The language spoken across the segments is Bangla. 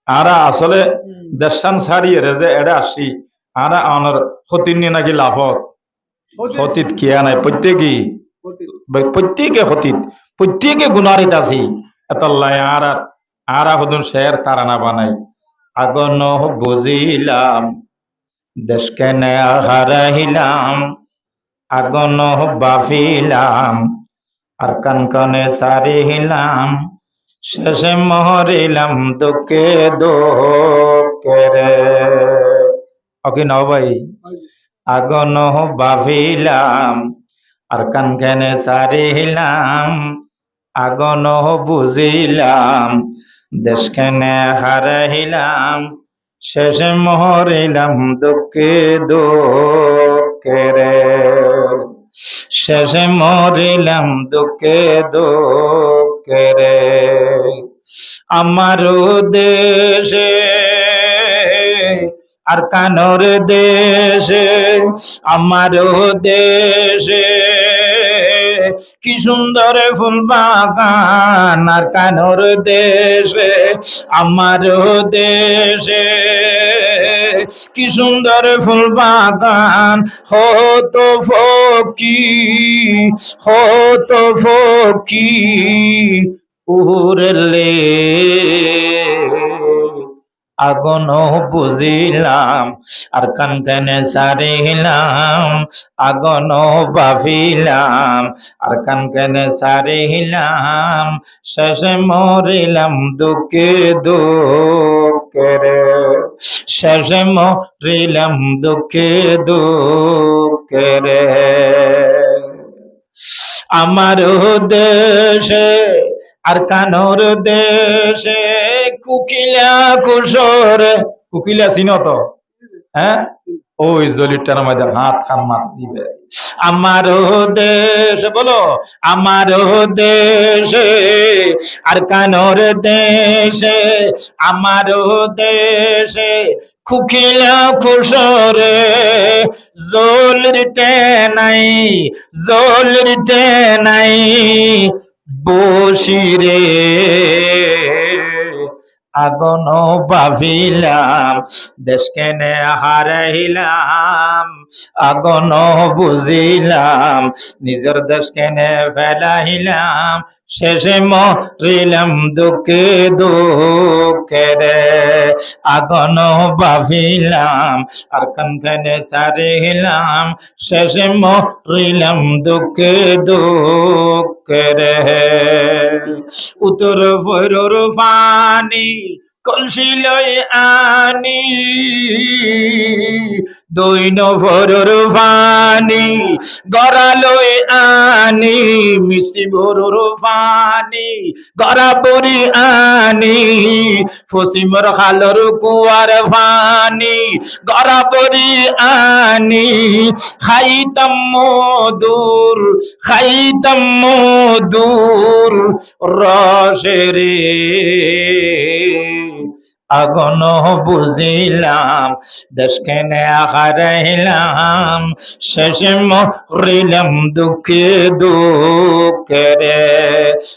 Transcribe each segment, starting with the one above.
আরা আসলে দেশান ছাড়িয়ে যে এড়ে আসি আরা আনার ক্ষতির নিয়ে নাকি লাভত ক্ষতিত কিয়া নাই প্রত্যেকে ক্ষতিত প্রত্যেকে গুণারিত আছি এতল্লাই আরা হদুন শের তারানা বানাই আগন বুঝিলাম দেশ কেনে হারাইলাম আগন বাফিলাম আর কান কানে সারিলাম শেষে মহরিলাম দুঃখে দুঃখেরে ওকে নাও ভাই আগন বাফিলাম আর কান কানে সারিলাম আগন বুঝিলাম দেশ কেনে হারাইলাম শেষে মহরিলাম দুঃখে দুঃখেরে শেষে মরিলাম দুঃখে দুঃখেরে আমার দেশে আর কানোর দেশে আমার দেশে কি সুন্দর ফুল বাগান আর কানোর দেশে আমার দেশে কি সুন্দর ফুল বাগান হতো ফকি উড়লে আগুন বুঝিলাম আর কান কানে সারিলাম আগুন ভাবিলাম আর কান কানে সারিলাম শেষে মরিলাম দুঃখে দুঃখেরে শেষে মরিলাম দুঃখে দুঃখেরে আমার দেশে আর কানোর দেশে কুকিলা কুশোর কুকিলা চিনো তো হ্যাঁ ওই জলিটার মধ্যে হাত খান মাত দিবে আমার দেশ বলো আমার দেশে আর কানোর দেশে আমার দেশে কুকিলা কুশোরে জলির টেনাই বসিরে আগুন ভাবিলাম দেশ কেনে হারাইলাম আগুন বুঝিলাম নিজের দেশ কেনে ফেলাইলাম শেষে মরিলাম দুঃখে দুঃখেরে আগুন ভাবিলাম আর কান কানে সারিলাম শেষে মরিলাম দুঃখে দুঃখেরে উত্তর ভৈরর পানি কলসি লই আনি দৈন ভরর পানি গড়া লই আনি মিষ্টি ভরর পানি গড়া বরি আনি পশ্চিমর খালর কুয়ার পানি গড়া বরি আনি খাইতাম মধুর রসেরে আগুন বুঝিলাম দেশ কেনে হারাইলাম শেষে মরিলাম দুঃখে দুঃখেরে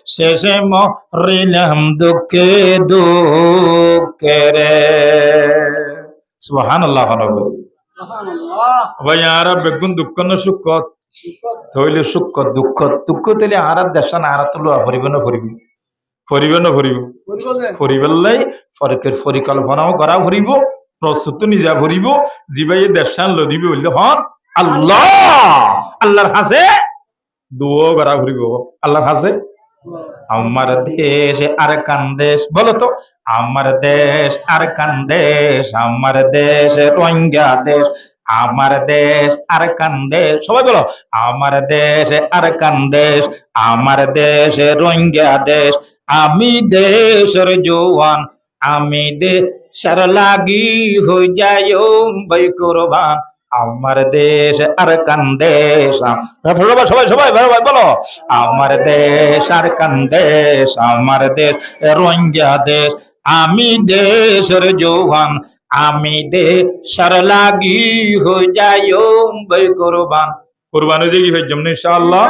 শেষে মরিলাম দুঃখে দুঃখেরে সুবহানাল্লাহ ভাই আর বেগুন দুঃখ না সুখ থইলে সুখ দুঃখ দুঃখ তৈলে আর দেশান আর তো ফরিব না ফরিবেলাই ফরকের পরিকল্পনাও করা ফুরিব প্রস্তুত নিজা ফুরিব জিবাই দেশান লদিব বললে হন আল্লাহর হাসে দুও করা ফুরিব আল্লাহর হাসে আমার দেশ আর কান দেশ বলো তো আমার দেশ আর কান দেশ আমার দেশ রোহিঙ্গা দেশ আমার দেশ আর কান দেশ সবাই বলো আমার দেশ আর কান দেশ আমার দেশ রোহিঙ্গা দেশ আমি দেশের জওয়ান আমি দেশের লাগি হয়ে যায় বই কোরবান আমার দেশ আর কান দেশ সবাই বলো আমার দেশ আর কান দেশ আমার দেশ রোহিঙ্গা দেশ আমি দেশের জওয়ান আমি দেশের লাগি হয়ে যায় বই কোরবান কোরবান হয়ে যাই ভাই ইনশাআল্লাহ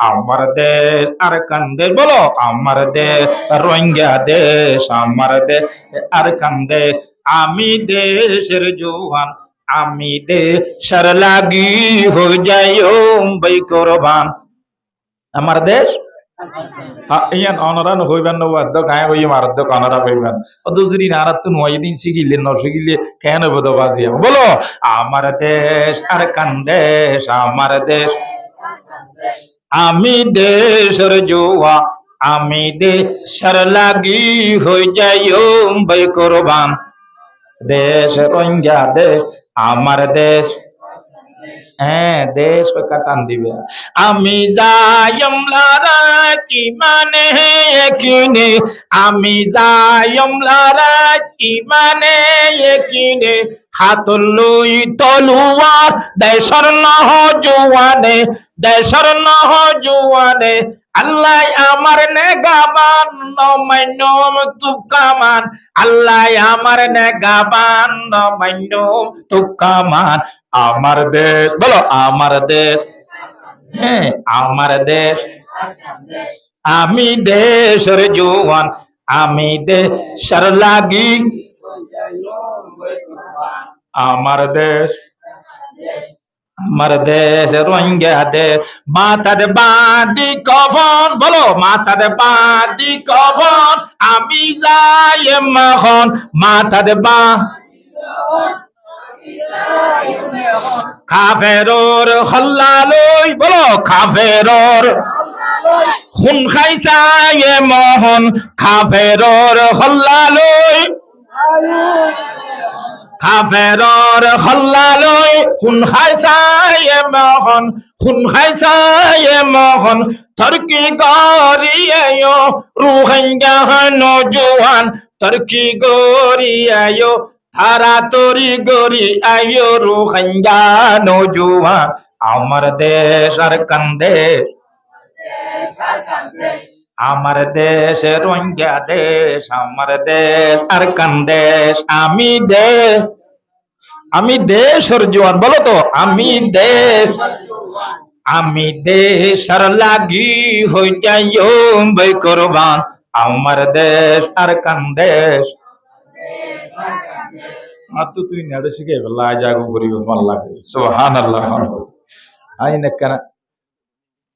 আমার দেশ আর কান দেশ, বলো আমার দেশ রোহিঙ্গা দেশ, আমার দেশ আর কান দেশ। আমি দেশের জওয়ান, আমি দেশের লাগি হয়ে যাই ভাই কোরবান। আমার দেশ ইয়ান অনরান হইবেন নবাদ্য গায়ে হই মারদ্য কানারা হইবেন অদুজরি নারাতুন ওইদিন শিখিলে ন শিখিলে কেন বদ বাজিয়া বলো আমার দেশ আর কান দেশ, আমার দেশ আমি দেশের জোয়া, আমি দেশের লাগি হই যাই ভাই কোরবান। দেশ রোহিঙ্গা দেশ, আমার দেশ, হ্যাঁ দেশ কাটান দিবে। আমি যাইম লড়াই মানে কিনে, আমি যাইম লড়াই মানে কিনে, হাত লই তলুয়ার দেশর নহ জুয়ানে, দেশর নহ জুয়ানে। আল্লাহ আমার নেগাবান নমাইনম তুকামান, আল্লাহ আমার নেগাবান নমাইনম তুকামান। আমার দেশ, বলো আমার দেশ, হ্যাঁ আমার দেশ, আমি দেশের জওয়ান, আমি দেশের লাগি, আমার দেশ, আমার দেশ রোহিঙ্গা দেশ। মাথার বাঁধি কফন, বলো মাথার বাঁধি কফন, আমি যাই মখন, মাথার কাফেরর হল্লালই, বলো কাফেরর খুন খাইছায়ে মোহন, কাফেরর হল্লালই, কাফেরর হল্লালই খুন খাইছায়ে মোহন, খুন খাইছায়ে মোহন। তর্কি গরিয়ায়ো রোহিঙ্গা নওজোয়ান, তর্কি গরিয়ায়ো তারা তরি গরি আয়ো রোহিঙ্গা নওজোয়ান। আমার দেশ আর কান্দে, আমার দেশ রোহিঙ্গা দেশ, আমার দেশ আর কান্দেশ। আমি দেশ, আমি দেশের জওয়ান, বলো তো আমি দেশ, আমি দেশের লাগি হই যাই ভাই কোরবান। আমার দেশ আর কান্দেশ, তো তুই নেড়ে শিখে লাই জাগো করিব ভাল লাগে সুবহানাল্লাহ। আই না কেন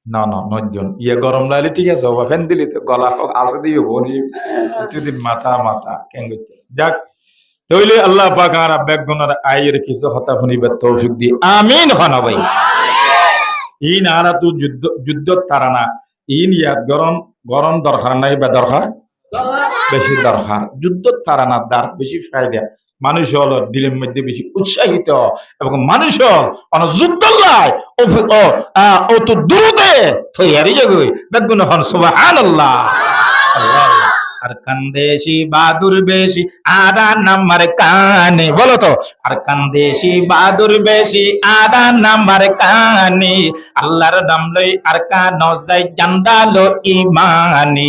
না না নজন ইয়ে গরম লাগলে ঠিক আছে বাবা, ফ্যান দিলি তো গলা আছে দিয়ে বনি তুই মাথা মাথা কেন যাক তইলে আল্লাহ পাক আর বেগুনার আয়ের কিছু হতা ফুনিবে তৌফিক দি আমিন হন ভাই। ইন আরা তু যুদ্ধ যুদ্ধ তারানা ইন ইয়াদ গরম গরম দরকার নাই বা দরকার বেশি দরকার, যুদ্ধ তারানা দার বেশি ফায়দা। মানুষ হল দিলের মধ্যে বেশি উৎসাহিত এবং মানুষ হল যুদ্ধ ও তো দূরতে তৈরি জগই বেগুন হন সুবহানাল্লাহ। আর কান্দেশি বাদুর বেশি আরা নাম্বার কানে, বলো তো আর কান্দেশি বাদুর বেশি আরা নাম্বার কানে। আল্লাহর নাম লই আর কান যাই জান্দালো ইমানি।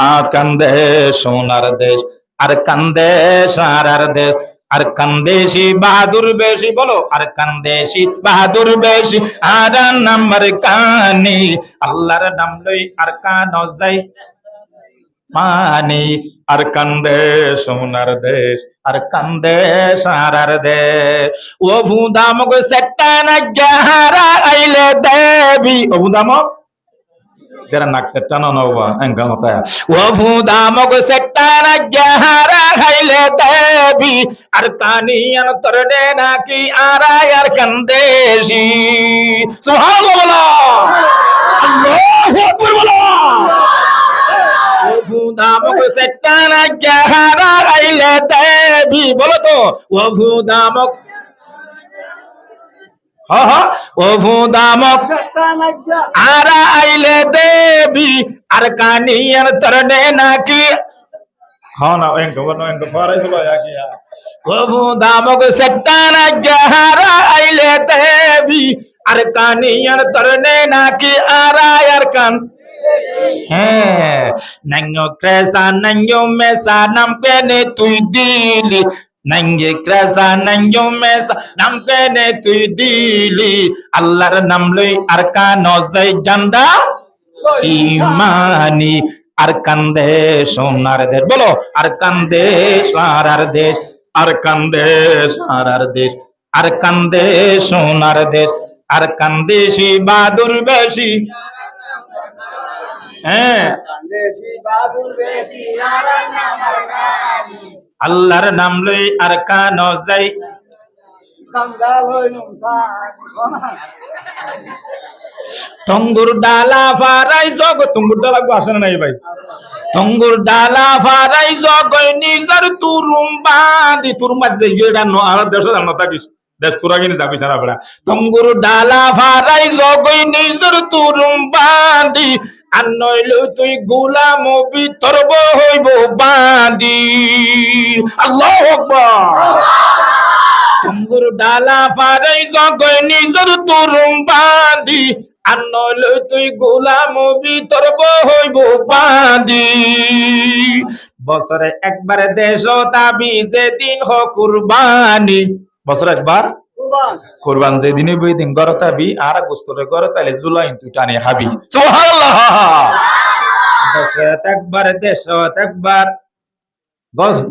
আর কান্দে সোনার দেশ, আর কান্দে সারার দেশ, আর কান্দেশি বাহাদুর বেশি, বলো আর কান্দেশি বাহাদুর বেশি আর নাম্বার কানি। আল্লাহর নাম লই আর কান যাই মানি। আর কান্দে সোনার দেশ, আর কান্দে সারার দেশ। ও ভুদামক সেটানা গাহারা আইলে দেবী, ও ভুদামক तेरा नाक से टनो न हुआ एंगल होता है वो भूदामक से टना गहरा खाइले देवी अरकानियन तरने ना की आरा यार कंदेशी। सुभान अल्लाह, अल्लाहु अकबर बोलो। वो भूदामक से टना गहरा खाइले देवी, बोलो तो वो भूदामक, हाँ हाँ वो भूदामक आरा आइले देवी अरकानियन तरने ना की, हाँ ना एंको फारे बोलो या किया। वो भूदामक सट्टाना गहरा आइले देवी अरकानियन तरने ना की आरा अरकान है। नंगो क्रेसा नंगो में सा नम पे ने तुई दिली, नंगे क्रेसा नंगो में सा नम पे ने तुई दिली। अल्लाहर नाम लई अरकान नौज़ै जंदा ইমানি আর কান্দে সোনার দেশ বলো আর কান্দে সারার দেশ আর কান্দে সারার দেশ আর কান্দে সোনার দেশ আর কান্দে সে বাদুর বেশি হ্যাঁ আল্লাহর নাম লই আর কান যাই তঙ্গুর ডালা ফারাই জগ তঙ্গুর ডালা আসে নাই ভাই তঙ্গুর ডালা ফারাই জগ নিজর তুরুম বাঁধি তুর মাঝে গেড়া নো আর দেশ জানো থাকিস দেশ পুরা কিনে যাবি সারা বেড়া তঙ্গুর ডালা ফারাই জগ নিজর তুরুম বাঁধি আর নইলে তুই গোলাম বিতর্ব হইব বাঁধি আল্লাহু আকবার তঙ্গুর ডালা ফারাই জগ নিজর তুরুম বাঁধি আর নইলে তুই গোলাম বিতর্ব হইব বাঁধি বছরে একবার দেশ দাবি যেদিন হ কুরবানি বছরে একবার কুরবান যেদিনে বই দিন গড় তাবি আর গোস্তরে গড় তাইলে জুলাই তুই টানে হাবি সুবহানাল্লাহ বছরে একবার দেশ একবার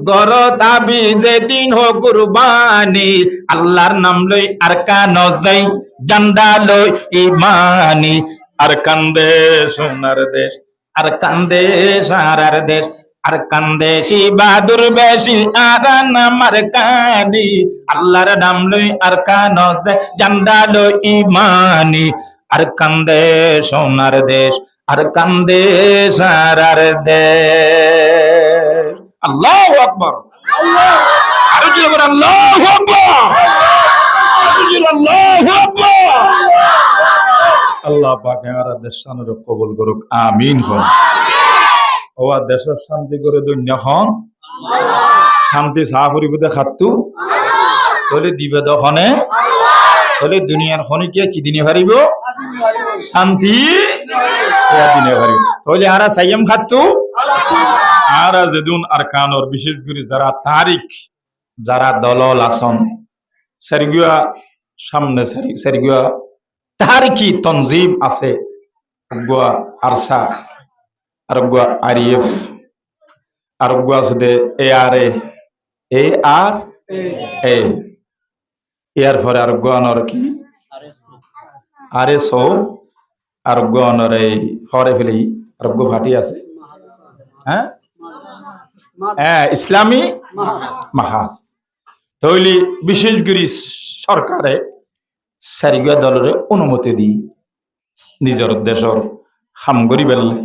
গড় দাবি যেদিন হ কুরবানি আল্লাহর নাম লই আর কান যাই জান্ডা লই ইমানি আর কান্দে সোনার দেশ আর কান্দে সারার দেশ আর কান্দে সি বাদুর বেশি আর নামার কানি আল্লাহর নাম লই আর কান যাই জান্ডা লই ইমানি আর কান্দে সোনার দেশ আর কান্দে সারার দেশ আল্লাহু আকবার আরো জোরে বলেন আল্লাহু আকবার আরো জোরে আল্লাহু আকবার আল্লাহ পাক আমাদের দেশ শানের কবুল করুক আমিন হোক ও দেশের শান্তি করে দুনিয়া হন শান্তি সাহাপুরি বুদে খাতু তলে দিবে দখনে তলে দুনিয়ার খনিকে কি দিনে হারিব শান্তি দিনে হারিব তলে আরা সাইয়াম খাতু আর যেদুন আর কানর বিশেষ করে যারা তারিখ যারা দলল আসন সারিগুয়া সামনে সারিগুয়া তারিখি তনজিম আছে গুয়া আরসা আর গুয়া আরিএফ আর গুয়া আছে এআরএ এ আর এ এর পরে আর গুয়ানর কি আরএসও আর গুয়ানর এই হরে ফেলি আর গু ফাটি আছে হ্যাঁ ইসলামী মাহাজ তৈলি বিশেষ করে সরকারে সারিগুয়া দলের অনুমতি দি নিজের দেশের হাম করি বেললে